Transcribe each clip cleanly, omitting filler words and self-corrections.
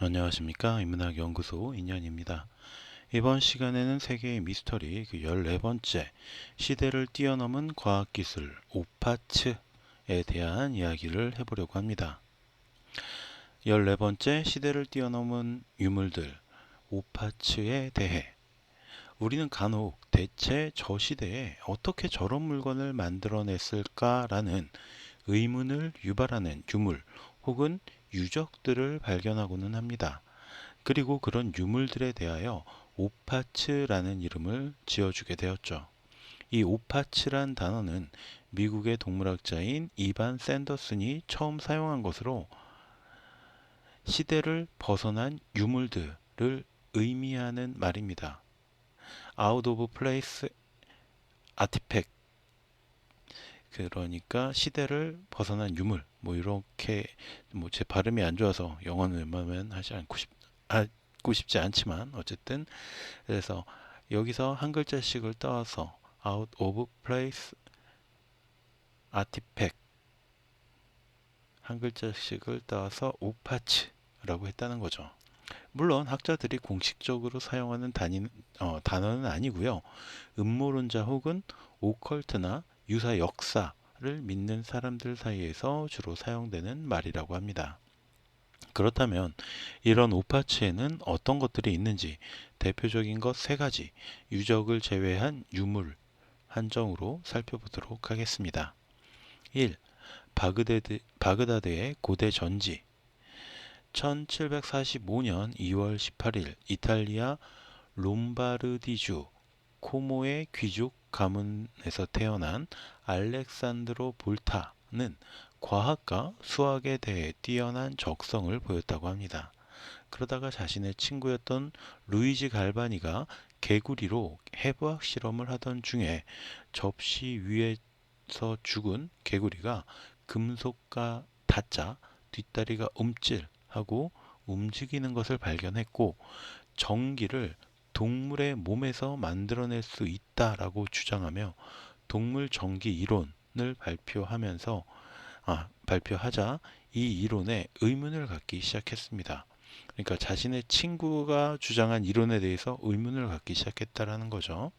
안녕하십니까. 인문학연구소 인연입니다. 이번 시간에는 세계의 미스터리 14번째 시대를 뛰어넘은 과학기술 오파츠에 대한 이야기를 해보려고 합니다. 14번째 시대를 뛰어넘은 유물들 오파츠에 대해 우리는 간혹 대체 저 시대에 어떻게 저런 물건을 만들어냈을까라는 의문을 유발하는 유물 혹은 유적들을 발견하고는 합니다. 그리고 그런 유물들에 대하여 오파츠라는 이름을 지어주게 되었죠. 이 오파츠란 단어는 미국의 동물학자인 이반 샌더슨이 처음 사용한 것으로 시대를 벗어난 유물들을 의미하는 말입니다. Out of place artifact, 그러니까 시대를 벗어난 유물, 이렇게 제 발음이 안 좋아서 영어는 웬만하면 하고 싶지 않지만 어쨌든 그래서 여기서 한 글자씩을 따와서 out of place artifact 한 글자씩을 따와서 오파츠라고 했다는 거죠. 물론 학자들이 공식적으로 사용하는 단어는 아니고요. 음모론자 혹은 오컬트나 유사 역사를 믿는 사람들 사이에서 주로 사용되는 말이라고 합니다. 그렇다면 이런 오파츠에는 어떤 것들이 있는지 대표적인 것 세 가지, 유적을 제외한 유물 한정으로 살펴보도록 하겠습니다. 1. 바그다드의 고대 전지. 1745년 2월 18일 이탈리아 롬바르디주 코모의 귀족 가문에서 태어난 알렉산드로 볼타는 과학과 수학에 대해 뛰어난 적성을 보였다고 합니다. 그러다가 자신의 친구였던 루이지 갈바니가 개구리로 해부학 실험을 하던 중에 접시 위에서 죽은 개구리가 금속과 닿자 뒷다리가 움찔하고 움직이는 것을 발견했고 전기를 동물의 몸에서 만들어낼 수 있다라고 주장하며 동물 전기 이론을 발표하자 이 이론에 의문을 갖기 시작했습니다. 그러니까 자신의 친구가 주장한 이론에 대해서 의문을 갖기 시작했다라는 거죠.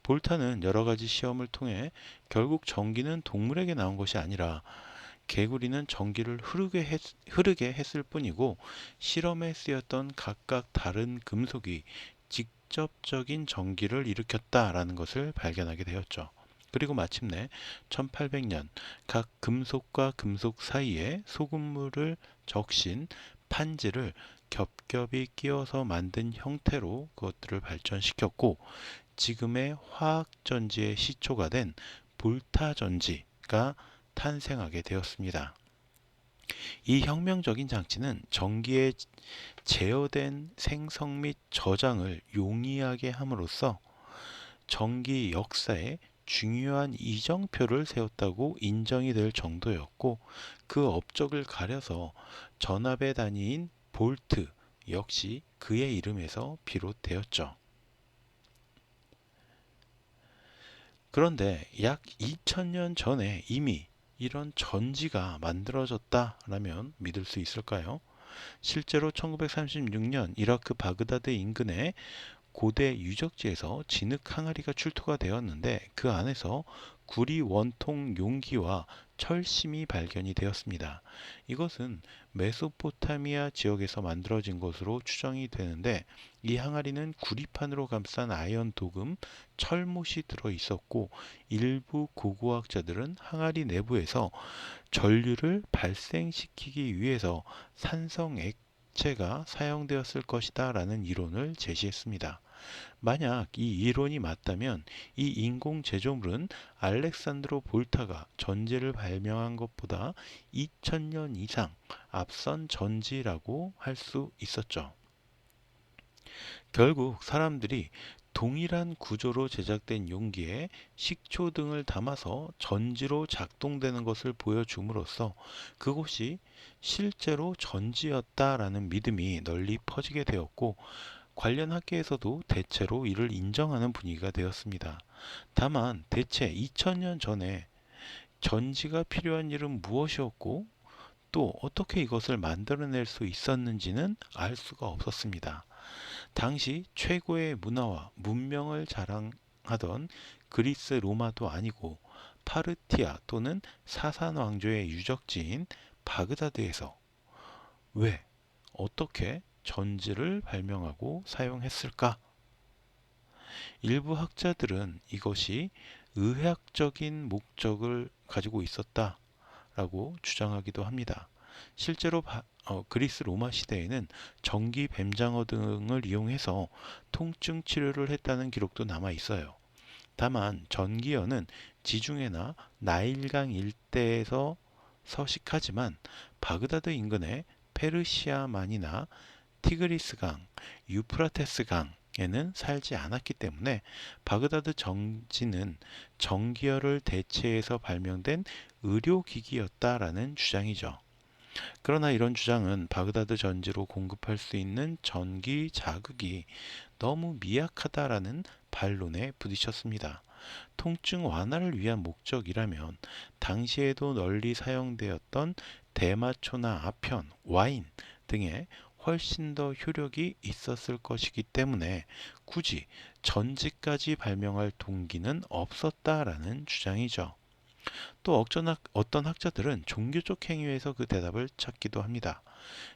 볼타는 여러 가지 시험을 통해 결국 전기는 동물에게 나온 것이 아니라 개구리는 전기를 흐르게 했을 뿐이고 실험에 쓰였던 각각 다른 금속이 직접적인 전기를 일으켰다라는 것을 발견하게 되었죠. 그리고 마침내 1800년 각 금속과 금속 사이에 소금물을 적신 판지를 겹겹이 끼워서 만든 형태로 그것들을 발전시켰고 지금의 화학전지의 시초가 된 볼타전지가 탄생하게 되었습니다. 이 혁명적인 장치는 전기의 제어된 생성 및 저장을 용이하게 함으로써 전기 역사에 중요한 이정표를 세웠다고 인정이 될 정도였고 그 업적을 가려서 전압의 단위인 볼트 역시 그의 이름에서 비롯되었죠. 그런데 약 2000년 전에 이미 이런 전지가 만들어졌다라면 믿을 수 있을까요? 실제로 1936년 이라크 바그다드 인근의 고대 유적지에서 진흙 항아리가 출토가 되었는데 그 안에서 구리 원통 용기와 철심이 발견이 되었습니다. 이것은 메소포타미아 지역에서 만들어진 것으로 추정이 되는데 이 항아리는 구리판으로 감싼 아연 도금, 철못이 들어 있었고 일부 고고학자들은 항아리 내부에서 전류를 발생시키기 위해서 산성 액체가 사용되었을 것이다 라는 이론을 제시했습니다. 만약 이 이론이 맞다면 이 인공 제조물은 알렉산드로 볼타가 전지를 발명한 것보다 2000년 이상 앞선 전지라고 할 수 있었죠. 결국 사람들이 동일한 구조로 제작된 용기에 식초 등을 담아서 전지로 작동되는 것을 보여줌으로써 그것이 실제로 전지였다라는 믿음이 널리 퍼지게 되었고 관련 학계에서도 대체로 이를 인정하는 분위기가 되었습니다. 다만 대체 2000년 전에 전지가 필요한 일은 무엇이었고 또 어떻게 이것을 만들어낼 수 있었는지는 알 수가 없었습니다. 당시 최고의 문화와 문명을 자랑하던 그리스 로마도 아니고 파르티아 또는 사산 왕조의 유적지인 바그다드에서 왜, 어떻게 전지를 발명하고 사용했을까? 일부 학자들은 이것이 의학적인 목적을 가지고 있었다라고 주장하기도 합니다. 실제로 그리스 로마 시대에는 전기 뱀장어 등을 이용해서 통증 치료를 했다는 기록도 남아 있어요. 다만 전기어는 지중해나 나일강 일대에서 서식하지만 바그다드 인근의 페르시아만이나 티그리스강, 유프라테스강에는 살지 않았기 때문에 바그다드 정지는 전기열을 대체해서 발명된 의료기기였다라는 주장이죠. 그러나 이런 주장은 바그다드 전지로 공급할 수 있는 전기 자극이 너무 미약하다라는 반론에 부딪혔습니다. 통증 완화를 위한 목적이라면 당시에도 널리 사용되었던 대마초나 아편, 와인 등의 훨씬 더 효력이 있었을 것이기 때문에 굳이 전지까지 발명할 동기는 없었다라는 주장이죠. 또 어떤 학자들은 종교적 행위에서 그 대답을 찾기도 합니다.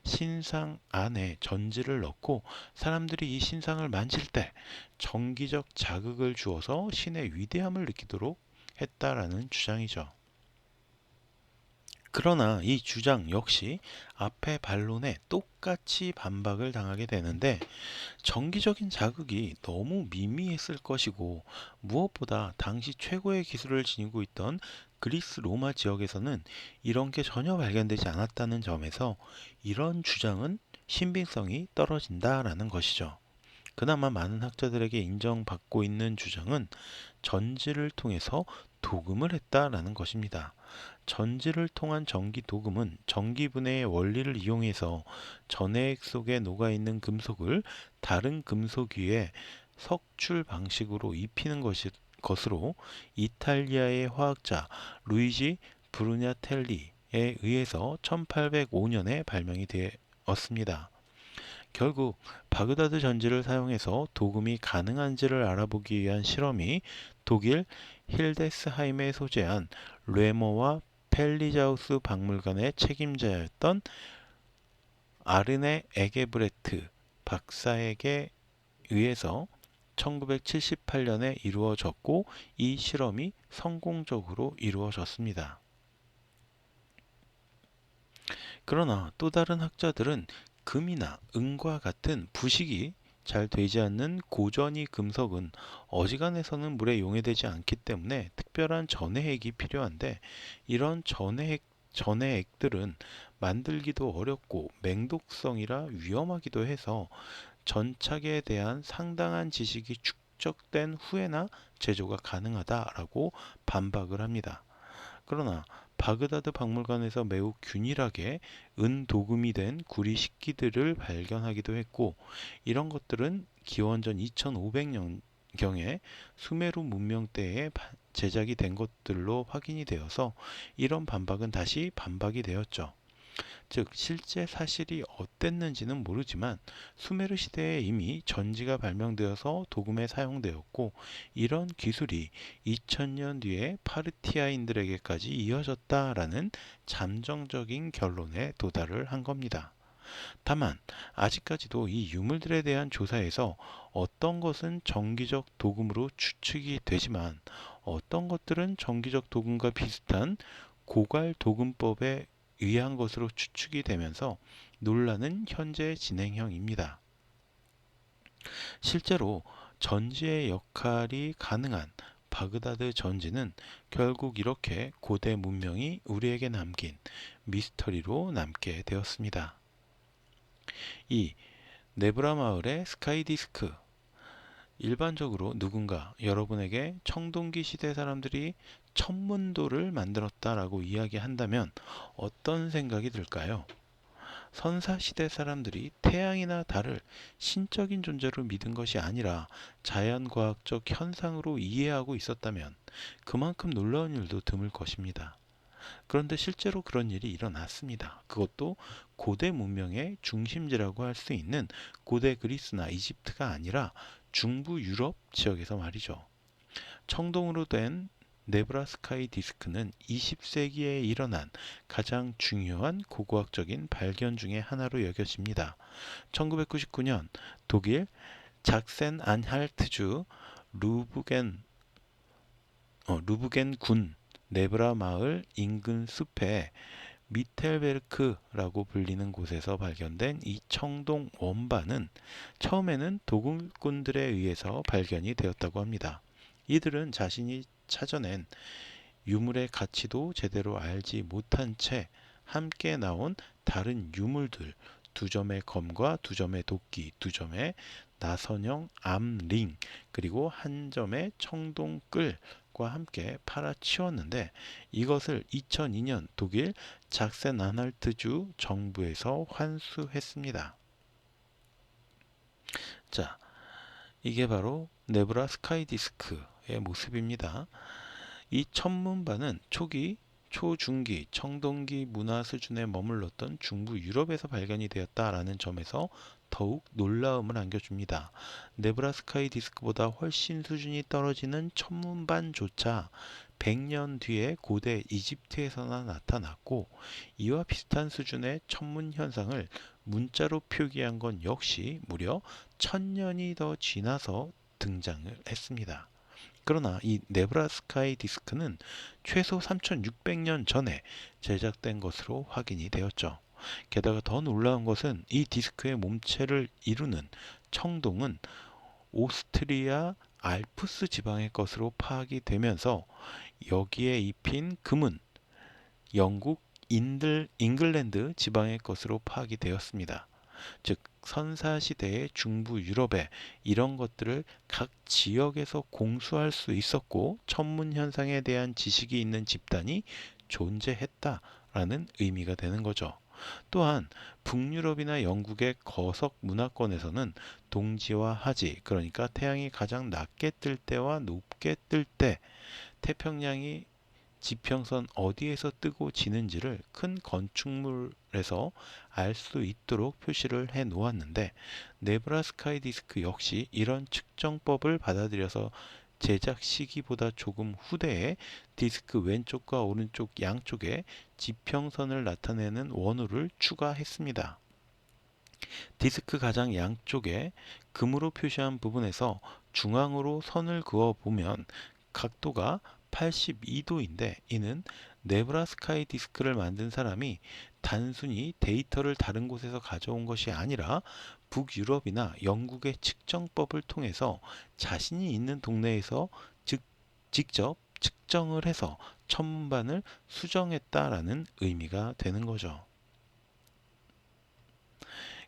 신상 안에 전지를 넣고 사람들이 이 신상을 만질 때 정기적 자극을 주어서 신의 위대함을 느끼도록 했다라는 주장이죠. 그러나 이 주장 역시 앞의 반론에 똑같이 반박을 당하게 되는데 정기적인 자극이 너무 미미했을 것이고 무엇보다 당시 최고의 기술을 지니고 있던 그리스 로마 지역에서는 이런 게 전혀 발견되지 않았다는 점에서 이런 주장은 신빙성이 떨어진다라는 것이죠. 그나마 많은 학자들에게 인정받고 있는 주장은 전지를 통해서 도금을 했다라는 것입니다. 전지를 통한 전기 도금은 전기 분해의 원리를 이용해서 전해액 속에 녹아있는 금속을 다른 금속 위에 석출 방식으로 입히는 것으로 이탈리아의 화학자 루이지 브루냐텔리에 의해서 1805년에 발명이 되었습니다. 결국 바그다드 전지를 사용해서 도금이 가능한지를 알아보기 위한 실험이 독일 힐데스하임에 소재한 뢰머와 펠리자우스 박물관의 책임자였던 아르네 에게브레트 박사에게 의해서 1978년에 이루어졌고 이 실험이 성공적으로 이루어졌습니다. 그러나 또 다른 학자들은 금이나 은과 같은 부식이 잘 되지 않는 고전이 금속은 어지간해서는 물에 용해되지 않기 때문에 특별한 전해액이 필요한데 이런 전해액들은 만들기도 어렵고 맹독성이라 위험하기도 해서 전착에 대한 상당한 지식이 축적된 후에나 제조가 가능하다라고 반박을 합니다. 그러나 바그다드 박물관에서 매우 균일하게 은 도금이 된 구리 식기들을 발견하기도 했고 이런 것들은 기원전 2500년경에 수메르 문명 때에 제작이 된 것들로 확인이 되어서 이런 반박은 다시 반박이 되었죠. 즉 실제 사실이 어땠는지는 모르지만 수메르 시대에 이미 전지가 발명되어서 도금에 사용되었고 이런 기술이 2000년 뒤에 파르티아인들에게까지 이어졌다라는 잠정적인 결론에 도달을 한 겁니다. 다만 아직까지도 이 유물들에 대한 조사에서 어떤 것은 정기적 도금으로 추측이 되지만 어떤 것들은 정기적 도금과 비슷한 고갈 도금법에 의한 것으로 추측이 되면서 논란은 현재 진행형입니다. 실제로 전지의 역할이 가능한 바그다드 전지는 결국 이렇게 고대 문명이 우리에게 남긴 미스터리로 남게 되었습니다. 2. 네브라 마을의 스카이 디스크. 일반적으로 누군가 여러분에게 청동기 시대 사람들이 천문도를 만들었다라고 이야기한다면 어떤 생각이 들까요? 선사시대 사람들이 태양이나 달을 신적인 존재로 믿은 것이 아니라 자연과학적 현상으로 이해하고 있었다면 그만큼 놀라운 일도 드물 것입니다. 그런데 실제로 그런 일이 일어났습니다. 그것도 고대 문명의 중심지라고 할 수 있는 고대 그리스나 이집트가 아니라 중부 유럽 지역에서 말이죠. 청동으로 된 네브라스카이 디스크는 20세기에 일어난 가장 중요한 고고학적인 발견 중의 하나로 여겨집니다. 1999년 독일 작센 안할트주 루브겐 루브겐 군 네브라 마을 인근 숲에 미텔베르크라고 불리는 곳에서 발견된 이 청동 원반은 처음에는 도굴꾼들에 의해서 발견이 되었다고 합니다. 이들은 자신이 찾아낸 유물의 가치도 제대로 알지 못한 채 함께 나온 다른 유물들, 두 점의 검과 두 점의 도끼, 두 점의 나선형 암링, 그리고 한 점의 청동끌과 함께 팔아치웠는데 이것을 2002년 독일 작센안할트주 정부에서 환수했습니다. 자, 이게 바로 네브라 스카이 디스크의 모습입니다. 이 천문반은 초기, 초중기, 청동기 문화 수준에 머물렀던 중부 유럽에서 발견이 되었다라는 점에서 더욱 놀라움을 안겨줍니다. 네브라스카이 디스크보다 훨씬 수준이 떨어지는 천문반조차 100년 뒤에 고대 이집트에서나 나타났고 이와 비슷한 수준의 천문 현상을 문자로 표기한 건 역시 무려 1000년이 더 지나서 등장을 했습니다. 그러나 이 네브라스카이 디스크는 최소 3600년 전에 제작된 것으로 확인이 되었죠. 게다가 더 놀라운 것은 이 디스크의 몸체를 이루는 청동은 오스트리아 알프스 지방의 것으로 파악이 되면서 여기에 입힌 금은 영국 잉글랜드 지방의 것으로 파악이 되었습니다. 즉 선사시대의 중부 유럽에 이런 것들을 각 지역에서 공수할 수 있었고 천문 현상에 대한 지식이 있는 집단이 존재했다라는 의미가 되는 거죠. 또한 북유럽이나 영국의 거석 문화권에서는 동지와 하지, 그러니까 태양이 가장 낮게 뜰 때와 높게 뜰 때 태평양이 지평선 어디에서 뜨고 지는지를 큰 건축물에서 알 수 있도록 표시를 해 놓았는데 네브라스카이 디스크 역시 이런 측정법을 받아들여서 제작 시기보다 조금 후대에 디스크 왼쪽과 오른쪽 양쪽에 지평선을 나타내는 원호를 추가했습니다. 디스크 가장 양쪽에 금으로 표시한 부분에서 중앙으로 선을 그어 보면 각도가 82도인데 이는 네브라스카이 디스크를 만든 사람이 단순히 데이터를 다른 곳에서 가져온 것이 아니라 북유럽이나 영국의 측정법을 통해서 자신이 있는 동네에서 직접 측정을 해서 천문반을 수정했다라는 의미가 되는 거죠.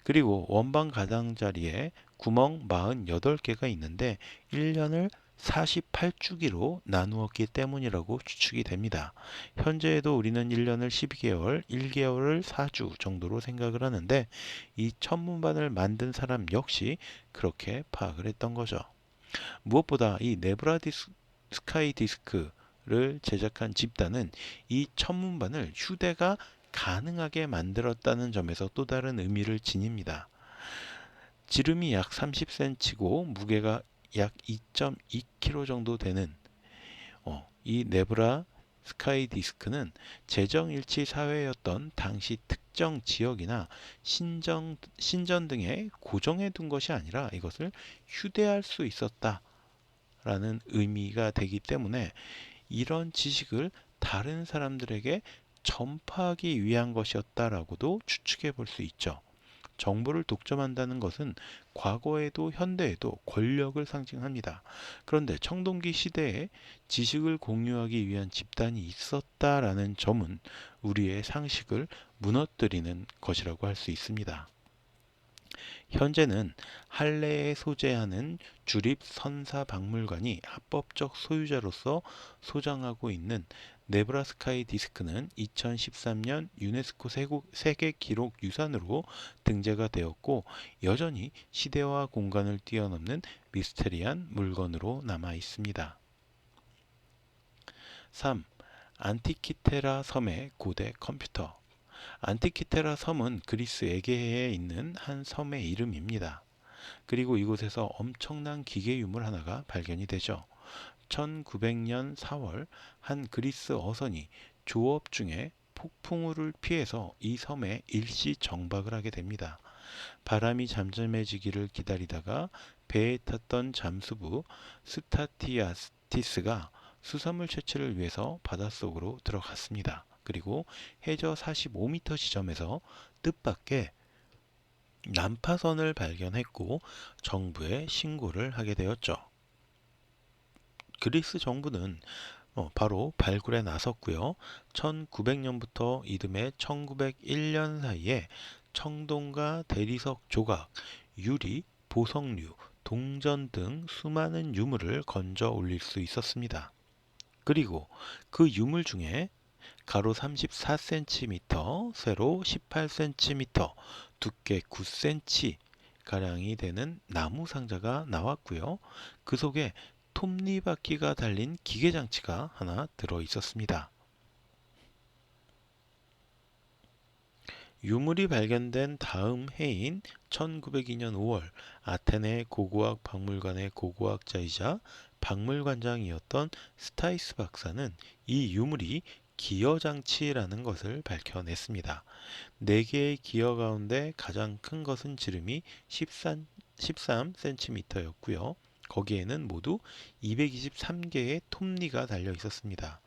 그리고 원반 가장자리에 구멍 48개가 있는데 1년을 48주기로 나누었기 때문이라고 추측이 됩니다. 현재에도 우리는 1년을 12개월, 1개월을 4주 정도로 생각을 하는데 이 천문반을 만든 사람 역시 그렇게 파악을 했던 거죠. 무엇보다 이 스카이 디스크를 제작한 집단은 이 천문반을 휴대가 가능하게 만들었다는 점에서 또 다른 의미를 지닙니다. 지름이 약 30cm고 무게가 약 2.2kg 정도 되는 이 네브라 스카이 디스크는 재정일치 사회였던 당시 특정 지역이나 신전 등에 고정해 둔 것이 아니라 이것을 휴대할 수 있었다라는 의미가 되기 때문에 이런 지식을 다른 사람들에게 전파하기 위한 것이었다라고도 추측해 볼 수 있죠. 정보를 독점한다는 것은 과거에도 현대에도 권력을 상징합니다. 그런데 청동기 시대에 지식을 공유하기 위한 집단이 있었다라는 점은 우리의 상식을 무너뜨리는 것이라고 할 수 있습니다. 현재는 할레에 소재하는 주립선사박물관이 합법적 소유자로서 소장하고 있는 네브라스카이 디스크는 2013년 유네스코 세계기록유산으로 등재가 되었고 여전히 시대와 공간을 뛰어넘는 미스테리한 물건으로 남아 있습니다. 3. 안티키테라 섬의 고대 컴퓨터. 안티키테라 섬은 그리스 에게해에 있는 한 섬의 이름입니다. 그리고 이곳에서 엄청난 기계 유물 하나가 발견이 되죠. 1900년 4월 한 그리스 어선이 조업 중에 폭풍우를 피해서 이 섬에 일시 정박을 하게 됩니다. 바람이 잠잠해지기를 기다리다가 배에 탔던 잠수부 스타티아티스가 수산물 채취를 위해서 바닷속으로 들어갔습니다. 그리고 해저 45m 지점에서 뜻밖의 난파선을 발견했고 정부에 신고를 하게 되었죠. 그리스 정부는 바로 발굴에 나섰고요. 1900년부터 이듬해 1901년 사이에 청동과 대리석 조각, 유리, 보석류, 동전 등 수많은 유물을 건져 올릴 수 있었습니다. 그리고 그 유물 중에 가로 34cm, 세로 18cm, 두께 9cm 가량이 되는 나무 상자가 나왔고요. 그 속에 톱니바퀴가 달린 기계장치가 하나 들어 있었습니다. 유물이 발견된 다음 해인 1902년 5월 아테네 고고학 박물관의 고고학자이자 박물관장이었던 스타이스 박사는 이 유물이 기여장치라는 것을 밝혀냈습니다. 4개의 기여 가운데 가장 큰 것은 지름이 13cm였고요. 거기에는 모두 223개의 톱니가 달려 있었습니다.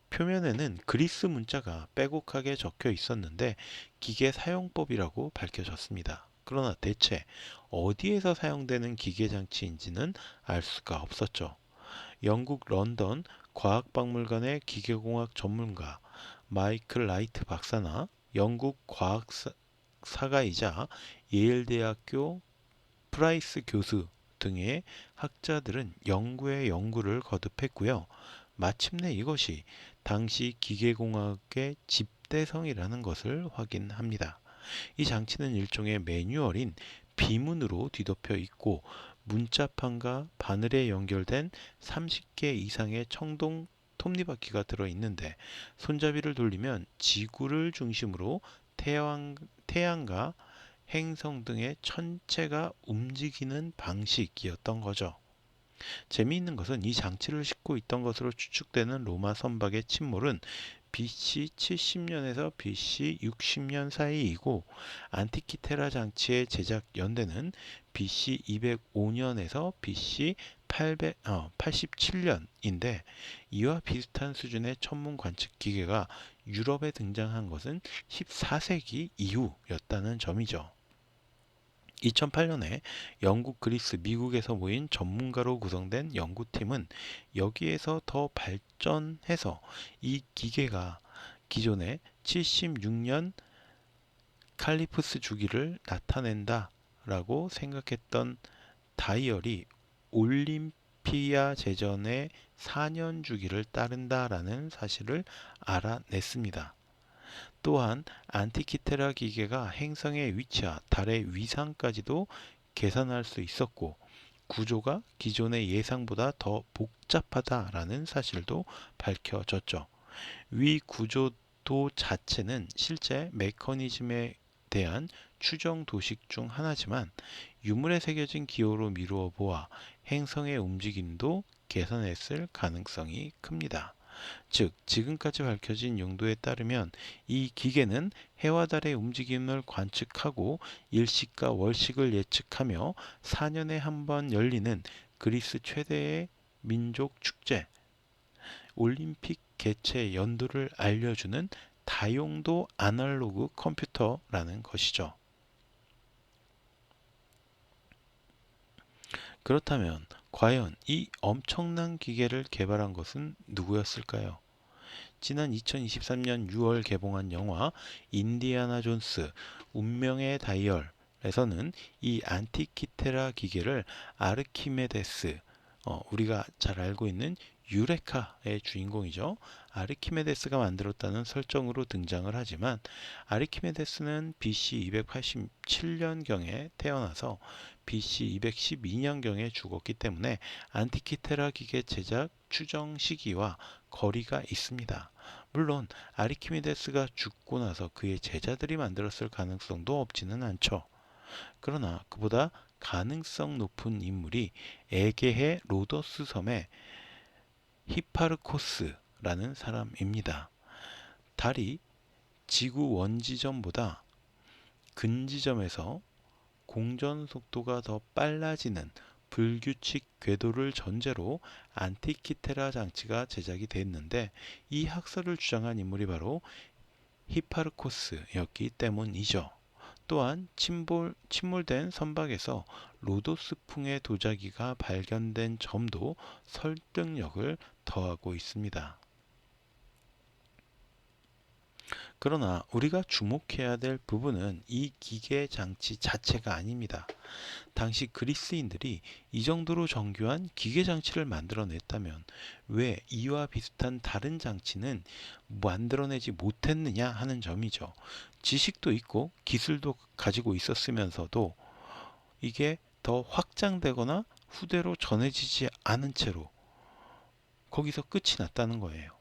표면에는 그리스 문자가 빼곡하게 적혀 있었는데 기계 사용법이라고 밝혀졌습니다. 그러나 대체 어디에서 사용되는 기계 장치인지는 알 수가 없었죠. 영국 런던 과학박물관의 기계공학 전문가 마이클 라이트 박사나 영국 과학사가이자 예일대학교 프라이스 교수 등의 학자들은 연구에 연구를 거듭했고요. 마침내 이것이 당시 기계공학의 집대성이라는 것을 확인합니다. 이 장치는 일종의 매뉴얼인 비문으로 뒤덮여 있고 문자판과 바늘에 연결된 30개 이상의 청동 톱니바퀴가 들어있는데 손잡이를 돌리면 지구를 중심으로 태양과 행성 등의 천체가 움직이는 방식이었던 거죠. 재미있는 것은 이 장치를 싣고 있던 것으로 추측되는 로마 선박의 침몰은 BC 70년에서 BC 60년 사이이고 안티키테라 장치의 제작 연대는 BC 205년에서 BC 87년인데 이와 비슷한 수준의 천문 관측 기계가 유럽에 등장한 것은 14세기 이후였다는 점이죠. 2008년에 영국, 그리스, 미국에서 모인 전문가로 구성된 연구팀은 여기에서 더 발전해서 이 기계가 기존의 76년 칼리프스 주기를 나타낸다 라고 생각했던 다이얼이 올림피아 제전의 4년 주기를 따른다라는 사실을 알아냈습니다. 또한 안티키테라 기계가 행성의 위치와 달의 위상까지도 계산할 수 있었고 구조가 기존의 예상보다 더 복잡하다라는 사실도 밝혀졌죠. 위 구조도 자체는 실제 메커니즘에 대한 추정 도식 중 하나지만 유물에 새겨진 기호로 미루어 보아 행성의 움직임도 계산했을 가능성이 큽니다. 즉, 지금까지 밝혀진 용도에 따르면 이 기계는 해와 달의 움직임을 관측하고 일식과 월식을 예측하며 4년에 한 번 열리는 그리스 최대의 민족 축제, 올림픽 개최 연도를 알려주는 다용도 아날로그 컴퓨터라는 것이죠. 그렇다면 과연 이 엄청난 기계를 개발한 것은 누구였을까요? 지난 2023년 6월 개봉한 영화 인디아나 존스 운명의 다이얼에서는 이 안티키테라 기계를 아르키메데스, 우리가 잘 알고 있는 유레카의 주인공이죠. 아르키메데스가 만들었다는 설정으로 등장을 하지만 아르키메데스는 BC 287년경에 태어나서 BC 212년경에 죽었기 때문에 안티키테라 기계 제작 추정 시기와 거리가 있습니다. 물론 아르키메데스가 죽고 나서 그의 제자들이 만들었을 가능성도 없지는 않죠. 그러나 그보다 가능성 높은 인물이 에게해 로더스 섬의 히파르코스라는 사람입니다. 달이 지구 원지점보다 근지점에서 공전 속도가 더 빨라지는 불규칙 궤도를 전제로 안티키테라 장치가 제작이 됐는데, 이 학설을 주장한 인물이 바로 히파르코스였기 때문이죠. 또한 침몰된 선박에서 로도스풍의 도자기가 발견된 점도 설득력을 더하고 있습니다. 그러나 우리가 주목해야 될 부분은 이 기계 장치 자체가 아닙니다. 당시 그리스인들이 이 정도로 정교한 기계 장치를 만들어냈다면 왜 이와 비슷한 다른 장치는 만들어내지 못했느냐 하는 점이죠. 지식도 있고 기술도 가지고 있었으면서도 이게 더 확장되거나 후대로 전해지지 않은 채로 거기서 끝이 났다는 거예요.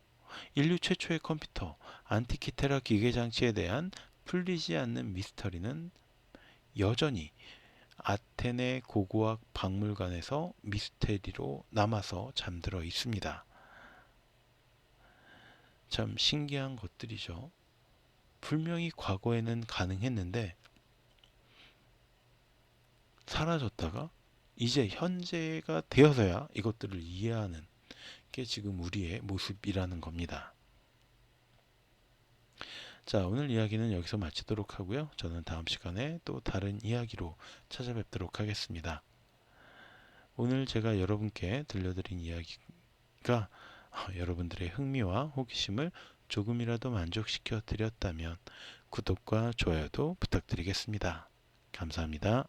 인류 최초의 컴퓨터, 안티키테라 기계장치에 대한 풀리지 않는 미스터리는 여전히 아테네 고고학 박물관에서 미스테리로 남아서 잠들어 있습니다. 참 신기한 것들이죠. 분명히 과거에는 가능했는데 사라졌다가 이제 현재가 되어서야 이것들을 이해하는 게 지금 우리의 모습이라는 겁니다. 자, 오늘 이야기는 여기서 마치도록 하고요. 저는 다음 시간에 또 다른 이야기로 찾아뵙도록 하겠습니다. 오늘 제가 여러분께 들려드린 이야기가 여러분들의 흥미와 호기심을 조금이라도 만족시켜 드렸다면 구독과 좋아요도 부탁드리겠습니다. 감사합니다.